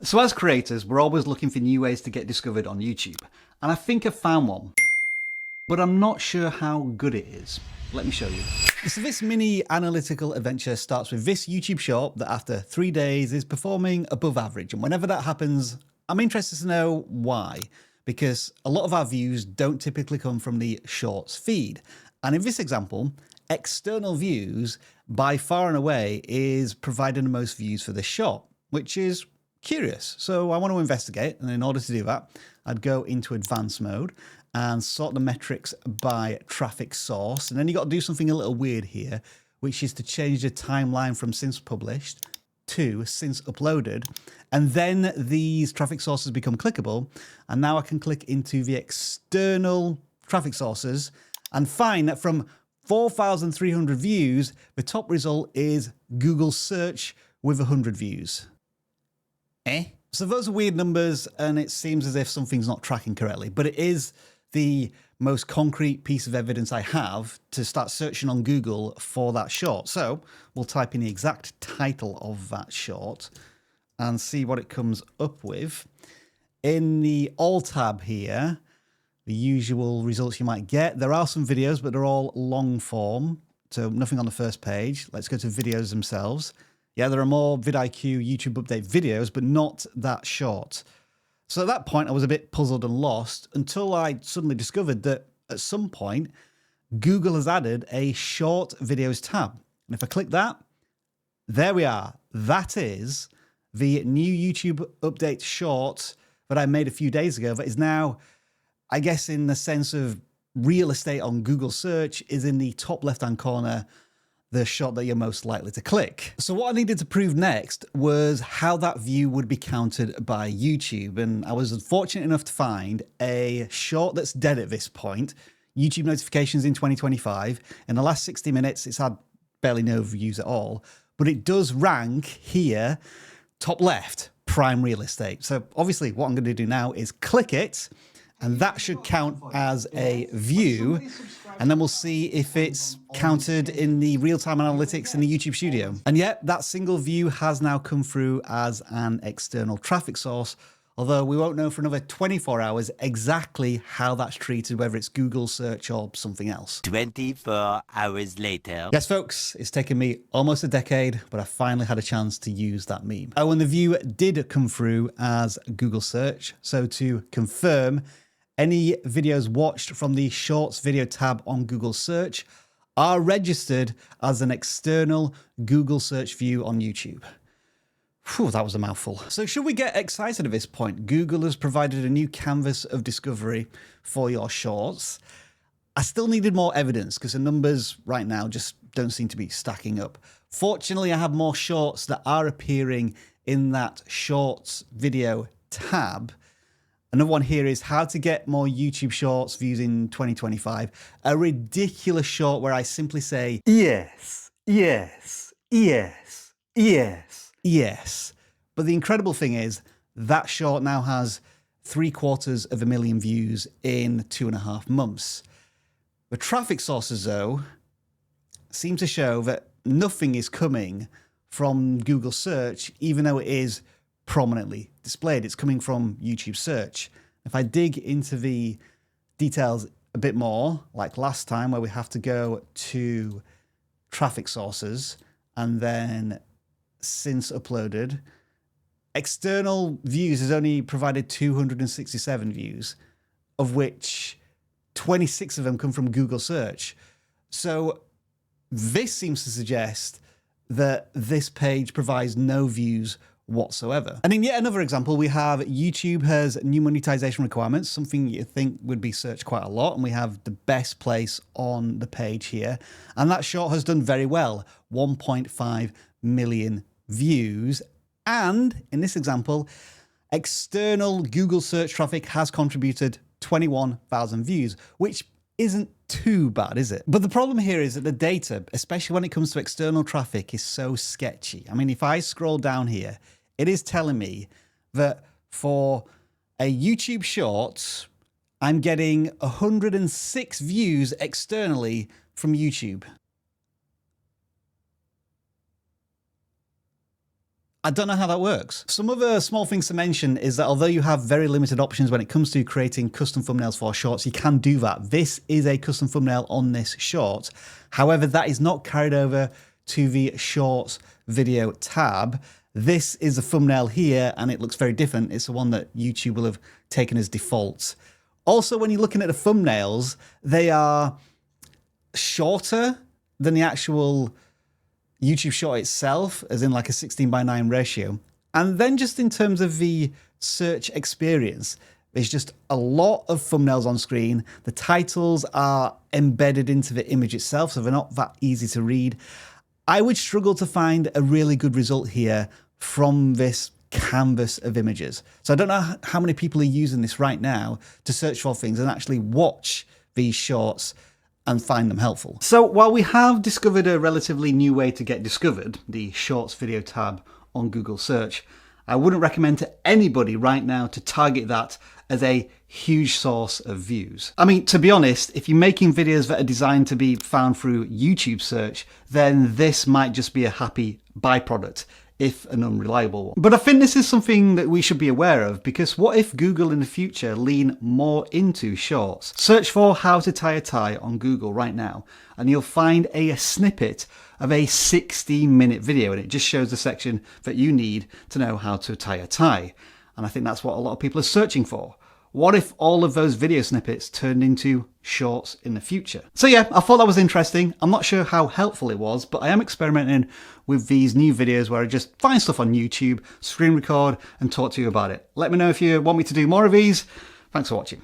So as creators, we're always looking for new ways to get discovered on YouTube. And I think I've found one, but I'm not sure how good it is. Let me show you. So this mini analytical adventure starts with this YouTube short that after 3 days is performing above average. And whenever that happens, I'm interested to know why, because a lot of our views don't typically come from the shorts feed. And in this example, external views by far and away is providing the most views for this short, which is curious. So I want to investigate, and in order to do that, I'd go into advanced mode and sort the metrics by traffic source. And then you got to do something a little weird here, which is to change the timeline from since published to since uploaded. And then these traffic sources become clickable. And now I can click into the external traffic sources and find that from 4,300 views, the top result is Google search with 100 views. So those are weird numbers, and it seems as if something's not tracking correctly, but it is the most concrete piece of evidence I have to start searching on Google for that short. So we'll type in the exact title of that short and see what it comes up with. In the All tab here, the usual results you might get. There are some videos, but they're all long form, so nothing on the first page. Let's go to videos themselves. Yeah, there are more vidIQ YouTube update videos, but not that short. So at that point, I was a bit puzzled and lost until I suddenly discovered that at some point, Google has added a short videos tab. And if I click that, there we are. That is the new YouTube update short that I made a few days ago that is now, I guess in the sense of real estate on Google search, is in the top left-hand corner, the shot that you're most likely to click. So what I needed to prove next was how that view would be counted by YouTube. And I was fortunate enough to find a short that's dead at this point, YouTube notifications in 2025. In the last 60 minutes, it's had barely no views at all, but it does rank here, top left, prime real estate. So obviously what I'm going to do now is click it, and that should count as a view. And then we'll see if it's counted in the real-time analytics in the YouTube studio. And yet that single view has now come through as an external traffic source, although we won't know for another 24 hours exactly how that's treated, whether it's Google search or something else. 24 hours later. Yes, folks, it's taken me almost a decade, but I finally had a chance to use that meme. Oh, and the view did come through as Google search. So to confirm, any videos watched from the Shorts video tab on Google search are registered as an external Google search view on YouTube. Whew, that was a mouthful. So should we get excited at this point? Google has provided a new canvas of discovery for your shorts. I still needed more evidence because the numbers right now just don't seem to be stacking up. Fortunately, I have more shorts that are appearing in that Shorts video tab. Another one here is how to get more YouTube shorts views in 2025. A ridiculous short where I simply say, yes, yes, yes, yes, yes. But the incredible thing is that short now has 750,000 views in 2.5 months. The traffic sources, though, seem to show that nothing is coming from Google search, even though it is prominently displayed. It's coming from YouTube search. If I dig into the details a bit more, like last time where we have to go to traffic sources and then since uploaded, external views has only provided 267 views, of which 26 of them come from Google search. So this seems to suggest that this page provides no views whatsoever. And in yet another example, we have YouTube has new monetization requirements, something you think would be searched quite a lot, and we have the best place on the page here. And that short has done very well, 1.5 million views. And in this example, external Google search traffic has contributed 21,000 views, which isn't too bad, is it? But the problem here is that the data, especially when it comes to external traffic, is so sketchy. I mean, if I scroll down here, it is telling me that for a YouTube short, I'm getting 106 views externally from YouTube. I don't know how that works. Some other small things to mention is that although you have very limited options when it comes to creating custom thumbnails for shorts, you can do that. This is a custom thumbnail on this short. However, that is not carried over to the shorts video tab. This is a thumbnail here and it looks very different. It's the one that YouTube will have taken as default. Also, when you're looking at the thumbnails, they are shorter than the actual YouTube short itself, as in like a 16:9 ratio. And then just in terms of the search experience, there's just a lot of thumbnails on screen. The titles are embedded into the image itself, so they're not that easy to read. I would struggle to find a really good result here from this canvas of images. So I don't know how many people are using this right now to search for things and actually watch these shorts and find them helpful. So while we have discovered a relatively new way to get discovered, the Shorts video tab on Google search, I wouldn't recommend to anybody right now to target that as a huge source of views. I mean, to be honest, if you're making videos that are designed to be found through YouTube search, then this might just be a happy byproduct, if an unreliable one. But I think this is something that we should be aware of, because what if Google in the future lean more into shorts? Search for how to tie a tie on Google right now, and you'll find a snippet of a 16-minute video, and it just shows the section that you need to know how to tie a tie. And I think that's what a lot of people are searching for. What if all of those video snippets turned into shorts in the future? So yeah, I thought that was interesting. I'm not sure how helpful it was, but I am experimenting with these new videos where I just find stuff on YouTube, screen record, and talk to you about it. Let me know if you want me to do more of these. Thanks for watching.